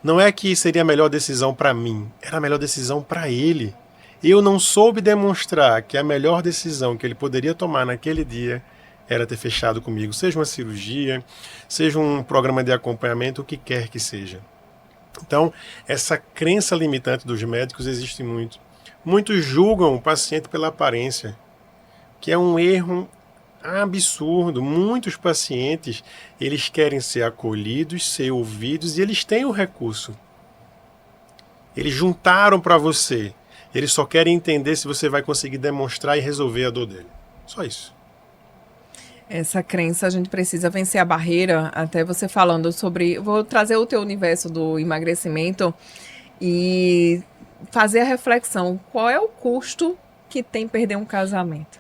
Não é que seria a melhor decisão para mim, era a melhor decisão para ele. Eu não soube demonstrar que a melhor decisão que ele poderia tomar naquele dia era ter fechado comigo, seja uma cirurgia, seja um programa de acompanhamento, o que quer que seja. Então, essa crença limitante dos médicos existe muito. Muitos julgam o paciente pela aparência, que é um erro absurdo. Muitos pacientes, eles querem ser acolhidos, ser ouvidos, e eles têm o recurso. Eles juntaram para você. Eles só querem entender se você vai conseguir demonstrar e resolver a dor dele. Só isso. Essa crença, a gente precisa vencer a barreira, até você falando sobre... Vou trazer o teu universo do emagrecimento e fazer a reflexão. Qual é o custo que tem perder um casamento?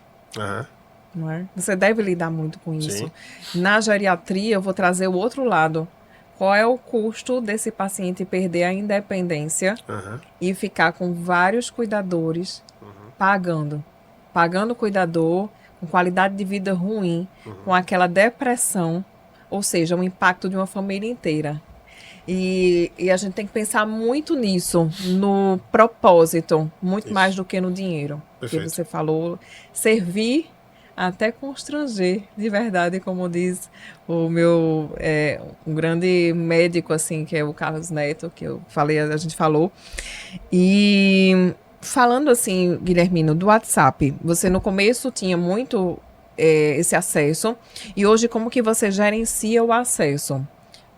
Não é? Você deve lidar muito com isso. Sim. Na geriatria, eu vou trazer o outro lado. Qual é o custo desse paciente perder a independência e ficar com vários cuidadores pagando o cuidador, com qualidade de vida ruim, com aquela depressão, ou seja, o impacto de uma família inteira. E a gente tem que pensar muito nisso, no propósito, muito mais do que no dinheiro. Perfeito. Porque você falou, servir até constranger, de verdade, como diz o meu um grande médico, assim, que é o Carlos Neto, que a gente falou. E falando assim, Guilhermino, do WhatsApp, você no começo tinha muito esse acesso, e hoje como que você gerencia o acesso?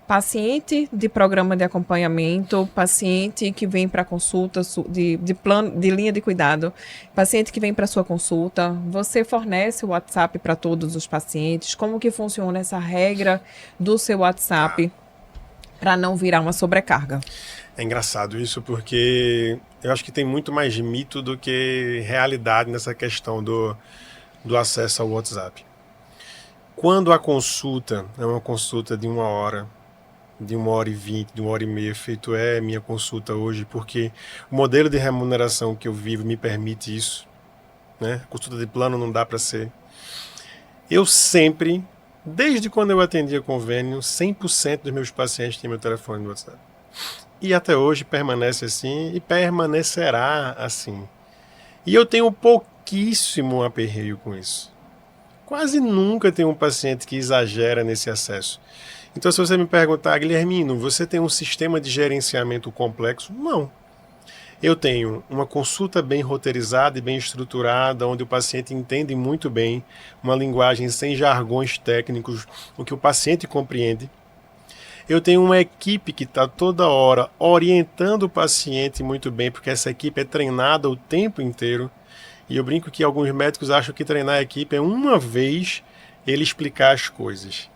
Paciente de programa de acompanhamento, paciente que vem para consulta de plano de linha de cuidado, paciente que vem para sua consulta, você fornece o WhatsApp para todos os pacientes? Como que funciona essa regra do seu WhatsApp para não virar uma sobrecarga? É engraçado isso porque eu acho que tem muito mais mito do que realidade nessa questão do acesso ao WhatsApp. Quando a consulta é uma consulta de 1 hora, de 1h20, de 1h30, feito minha consulta hoje, porque o modelo de remuneração que eu vivo me permite isso, né? Consulta de plano não dá para ser. Eu sempre, desde quando eu atendia convênio, 100% dos meus pacientes têm meu telefone no WhatsApp. E até hoje permanece assim e permanecerá assim. E eu tenho pouquíssimo aperreio com isso. Quase nunca tem um paciente que exagera nesse acesso. Então, se você me perguntar, Guilhermino, você tem um sistema de gerenciamento complexo? Não. Eu tenho uma consulta bem roteirizada e bem estruturada, onde o paciente entende muito bem uma linguagem sem jargões técnicos, o que o paciente compreende. Eu tenho uma equipe que está toda hora orientando o paciente muito bem, porque essa equipe é treinada o tempo inteiro. E eu brinco que alguns médicos acham que treinar a equipe é uma vez ele explicar as coisas.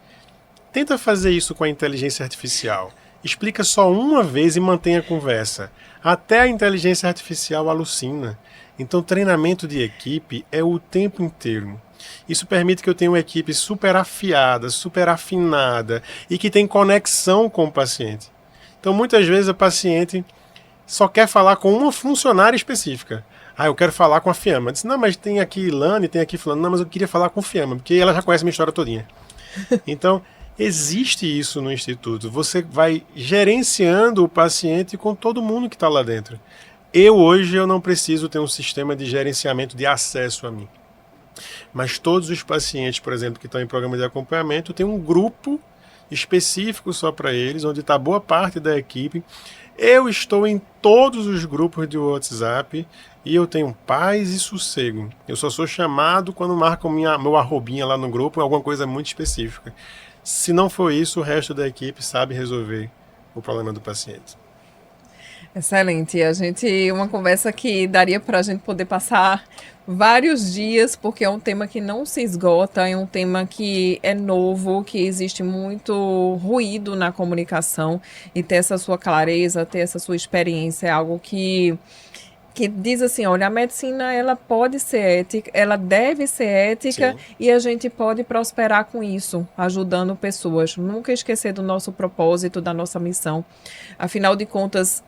Tenta fazer isso com a inteligência artificial. Explica só uma vez e mantém a conversa. Até a inteligência artificial alucina. Então, treinamento de equipe é o tempo inteiro. Isso permite que eu tenha uma equipe super afiada, super afinada e que tem conexão com o paciente. Então, muitas vezes, o paciente só quer falar com uma funcionária específica. Ah, eu quero falar com a Fiamma. Eu disse, não, mas tem aqui Ilane, tem aqui fulano. Não, mas eu queria falar com a Fiamma, porque ela já conhece a minha história todinha. Então, existe isso no Instituto. Você vai gerenciando o paciente com todo mundo que está lá dentro. Hoje, eu não preciso ter um sistema de gerenciamento de acesso a mim. Mas todos os pacientes, por exemplo, que estão em programa de acompanhamento, tem um grupo específico só para eles, onde está boa parte da equipe. Eu estou em todos os grupos de WhatsApp e eu tenho paz e sossego. Eu só sou chamado quando marcam meu arrobinha lá no grupo, alguma coisa muito específica. Se não for isso, o resto da equipe sabe resolver o problema do paciente. Excelente. Uma conversa que daria para a gente poder passar vários dias, porque é um tema que não se esgota, é um tema que é novo, que existe muito ruído na comunicação, e ter essa sua clareza, ter essa sua experiência é algo que diz assim, olha, a medicina ela pode ser ética, ela deve ser ética. Sim. E a gente pode prosperar com isso, ajudando pessoas. Nunca esquecer do nosso propósito, da nossa missão. Afinal de contas,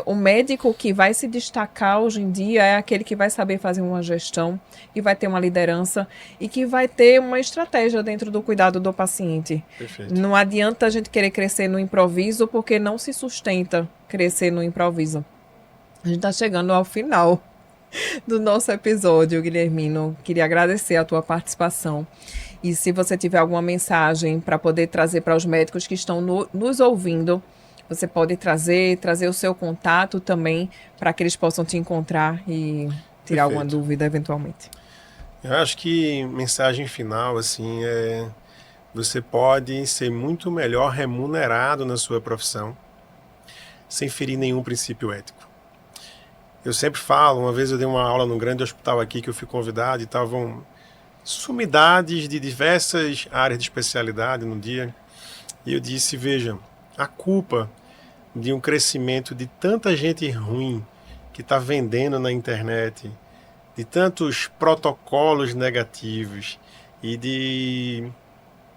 o médico que vai se destacar hoje em dia é aquele que vai saber fazer uma gestão, que vai ter uma liderança e que vai ter uma estratégia dentro do cuidado do paciente. Perfeito. Não adianta a gente querer crescer no improviso, porque não se sustenta crescer no improviso. A gente está chegando ao final do nosso episódio, Guilhermino. Queria agradecer a tua participação. E se você tiver alguma mensagem para poder trazer para os médicos que estão nos ouvindo, você pode trazer o seu contato também, para que eles possam te encontrar e tirar alguma dúvida eventualmente. Eu acho que mensagem final, assim, você pode ser muito melhor remunerado na sua profissão, sem ferir nenhum princípio ético. Eu sempre falo, uma vez eu dei uma aula num grande hospital aqui que eu fui convidado e estavam sumidades de diversas áreas de especialidade no dia. E eu disse, veja, a culpa de um crescimento de tanta gente ruim que está vendendo na internet, de tantos protocolos negativos e de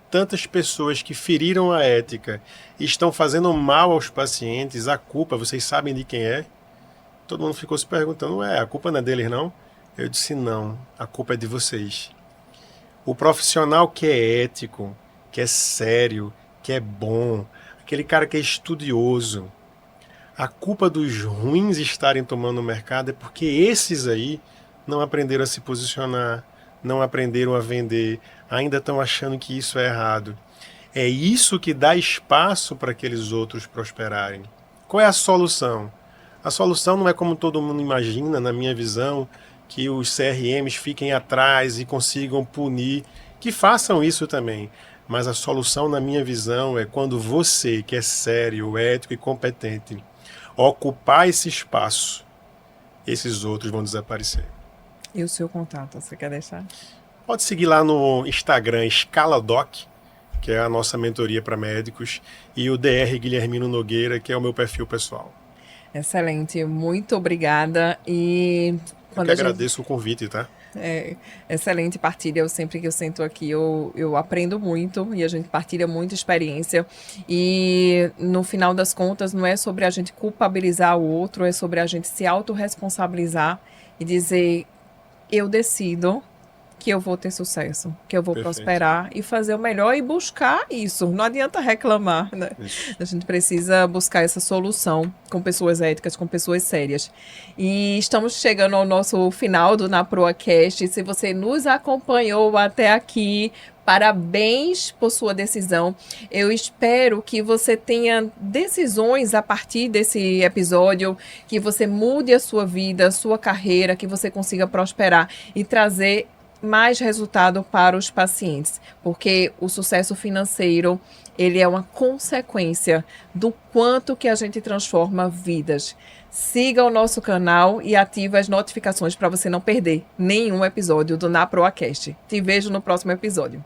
tantas pessoas que feriram a ética e estão fazendo mal aos pacientes, a culpa, vocês sabem de quem é? Todo mundo ficou se perguntando, a culpa não é deles, não? Eu disse, não, a culpa é de vocês. O profissional que é ético, que é sério, que é bom, aquele cara que é estudioso, a culpa dos ruins estarem tomando o mercado é porque esses aí não aprenderam a se posicionar, não aprenderam a vender, ainda estão achando que isso é errado. É isso que dá espaço para aqueles outros prosperarem. Qual é a solução? A solução não é como todo mundo imagina, na minha visão, que os CRMs fiquem atrás e consigam punir, que façam isso também. Mas a solução, na minha visão, é quando você, que é sério, ético e competente, ocupar esse espaço, esses outros vão desaparecer. E o seu contato, você quer deixar? Pode seguir lá no Instagram, Escaladoc, que é a nossa mentoria para médicos, e o DR Guilhermino Nogueira, que é o meu perfil pessoal. Excelente, muito obrigada. E eu que agradeço o convite, tá? Excelente partilha. Sempre que eu sento aqui, eu aprendo muito e a gente partilha muita experiência. E no final das contas, não é sobre a gente culpabilizar o outro, é sobre a gente se autorresponsabilizar e dizer, eu decido que eu vou ter sucesso, que eu vou Perfeito. prosperar e fazer o melhor e buscar isso. Não adianta reclamar, né? Isso. A gente precisa buscar essa solução com pessoas éticas, com pessoas sérias. E estamos chegando ao nosso final do NaProAcast. Se você nos acompanhou até aqui, parabéns por sua decisão. Eu espero que você tenha decisões a partir desse episódio, que você mude a sua vida, a sua carreira, que você consiga prosperar e trazer mais resultado para os pacientes, porque o sucesso financeiro, ele é uma consequência do quanto que a gente transforma vidas. Siga o nosso canal e ative as notificações para você não perder nenhum episódio do NaProAcast. Te vejo no próximo episódio.